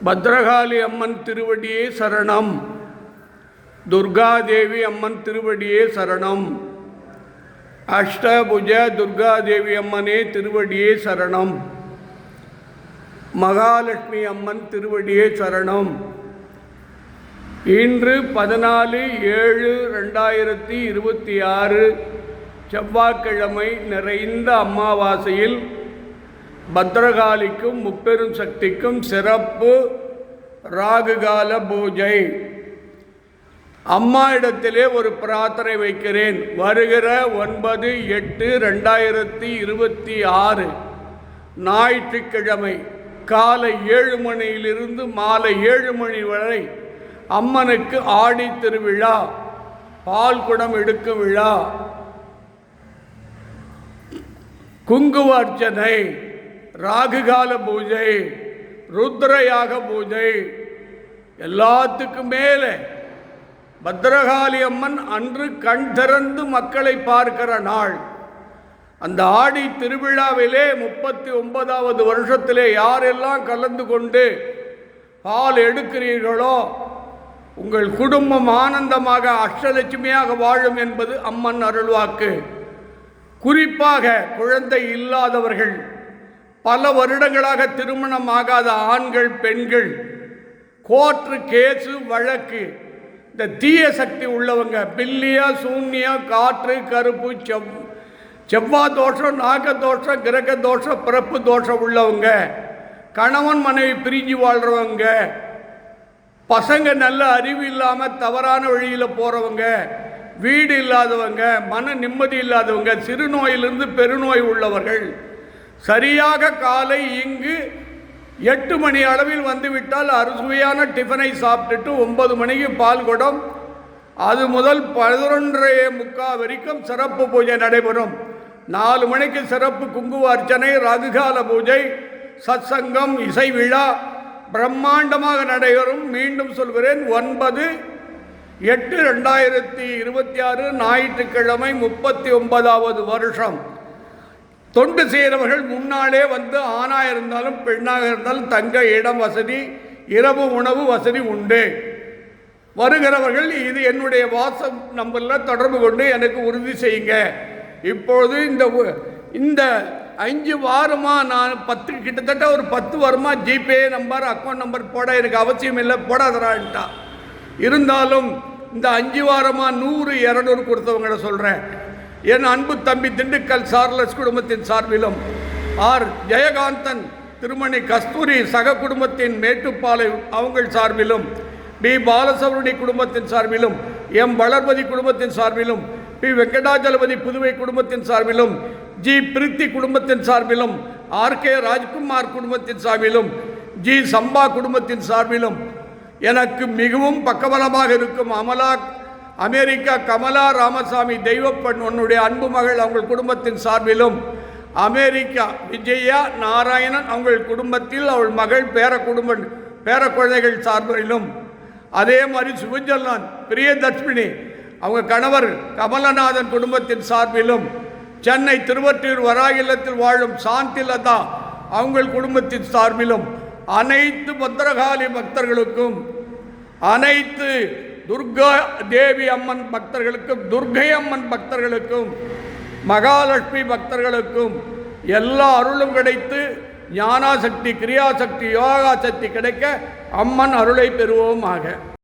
பத்ரகாளி அம்மன் திருவடியே சரணம். துர்காதேவி அம்மன் திருவடியே சரணம். அஷ்டபுஜ துர்காதேவி அம்மனே திருவடியே சரணம். மகாலட்சுமி அம்மன் திருவடியே சரணம். இன்று 14/7/2026 செவ்வாய்க்கிழமை நிறைந்த அமாவாசையில் பத்ரகாளிக்கும் முப்பெரும் சக்திக்கும் சிறப்பு ராகுகால பூஜை. அம்மா இடத்திலே ஒரு பிரார்த்தனை வைக்கிறேன். வருகிற 9/8/2026 ஞாயிற்றுக்கிழமை காலை 7 மணியிலிருந்து மாலை 7 மணி வரை அம்மனுக்கு ஆடி திருவிழா, பால் குடம் எடுக்கும் விழா, குங்கும அர்ச்சனை, ராகுகால பூஜை, ருத்ரயாக பூஜை, எல்லாத்துக்கும் மேலே பத்ரகாளி அம்மன் அன்று கண் திறந்து மக்களை பார்க்கிற நாள். அந்த ஆடி திருவிழாவிலே 39வது வருஷத்திலே யாரெல்லாம் கலந்து கொண்டு பால் எடுக்கிறீர்களோ உங்கள் குடும்பம் ஆனந்தமாக அஷ்டலட்சுமியாக வாழும் என்பது அம்மன் அருள்வாக்கு. குறிப்பாக குழந்தை இல்லாதவர்கள், பல வருடங்களாக திருமணம் ஆகாத ஆண்கள் பெண்கள், கோர்ட்டு கேஸு வழக்கு, இந்த தீய சக்தி உள்ளவங்க, பில்லியா சூன்யா காற்று கருப்பு செவ்வாய் தோஷம், நாக தோஷம், கிரக தோஷம், பிறப்பு தோஷம் உள்ளவங்க, கணவன் மனைவி பிரிஞ்சு வாழ்கிறவங்க, பசங்க நல்ல அறிவு இல்லாமல் தவறான வழியில் போகிறவங்க, வீடு இல்லாதவங்க, மன நிம்மதி இல்லாதவங்க, சிறுநோயிலிருந்து பெருநோய் உள்ளவர்கள் சரியாக காலை இங்கு 8 மணி அளவில் வந்துவிட்டால் அறுசுவையான டிஃபனை சாப்பிட்டுட்டு 9 மணிக்கு பால் குடம், அது முதல் 11:45 வரைக்கும் சிறப்பு பூஜை நடைபெறும். 4 மணிக்கு சிறப்பு குங்கும அர்ச்சனை, ராகுகால பூஜை, சத்சங்கம், இசை விழா பிரம்மாண்டமாக நடைபெறும். மீண்டும் சொல்கிறேன், 9/8/2026 ஞாயிற்றுக்கிழமை 39வது வருஷம். தொண்டு செய்கிறவர்கள் முன்னாலே வந்து ஆணாக இருந்தாலும் பெண்ணாக இருந்தாலும் தங்க இடம் வசதி, இரவு உணவு வசதி உண்டு. வருகிறவர்கள் இது என்னுடைய வாட்ஸ்அப் நம்பரில் தொடர்பு கொண்டு எனக்கு உறுதி செய்யுங்க. இப்பொழுது இந்த 5 வாரமாக நான் கிட்டத்தட்ட ஒரு 10 வாரமாக ஜிபே நம்பர் அக்கௌண்ட் நம்பர் போட எனக்கு அவசியம் இல்லை, போடாதரான்ட்டா. இருந்தாலும் இந்த 5 வாரமாக 100-200 கொடுத்தவங்களை சொல்கிறேன். என் அன்பு தம்பி திண்டுக்கல் சார்லஸ் குடும்பத்தின் சார்பிலும், ஆர் ஜெயகாந்தன் திருமணி கஸ்தூரி சக குடும்பத்தின் மேட்டுப்பாலை அவங்கள் சார்பிலும், பி பாலசவருடைய குடும்பத்தின் சார்பிலும், எம் வளர்மதி குடும்பத்தின் சார்பிலும், பி வெங்கடாஜலபதி புதுவை குடும்பத்தின் சார்பிலும், ஜி பிரித்தி குடும்பத்தின் சார்பிலும், ஆர்.கே. ராஜ்குமார் குடும்பத்தின் சார்பிலும், ஜி சம்பா குடும்பத்தின் சார்பிலும், எனக்கு மிகவும் பக்கபலமாக இருக்கும் அமெரிக்கா கமலா ராமசாமி தெய்வப்பண் உன்னுடைய அன்பு மகள் அவங்கள் குடும்பத்தின் சார்பிலும், அமெரிக்கா விஜயா நாராயணன் அவங்கள் குடும்பத்தில் அவள் மகள் பேர குழந்தைகள் சார்பிலும், அதே மாதிரி சுபஜல்லான் பிரியதர்ஷினி அவங்க கணவர் கமலநாதன் குடும்பத்தின் சார்பிலும், சென்னை திருவொற்றியூர் வராகிலத்தில் வாழும் சாந்திலதா அவங்கள் குடும்பத்தின் சார்பிலும், அனைத்து பத்ரகாளி பக்தர்களுக்கும், அனைத்து துர்கா தேவி அம்மன் பக்தர்களுக்கும், துர்கை அம்மன் பக்தர்களுக்கும், மகாலட்சுமி பக்தர்களுக்கும் எல்லா அருளும் கிடைத்து ஞானாசக்தி, கிரியாசக்தி, யோகா சக்தி கிடைக்க அம்மன் அருளை பெறுவோமாக.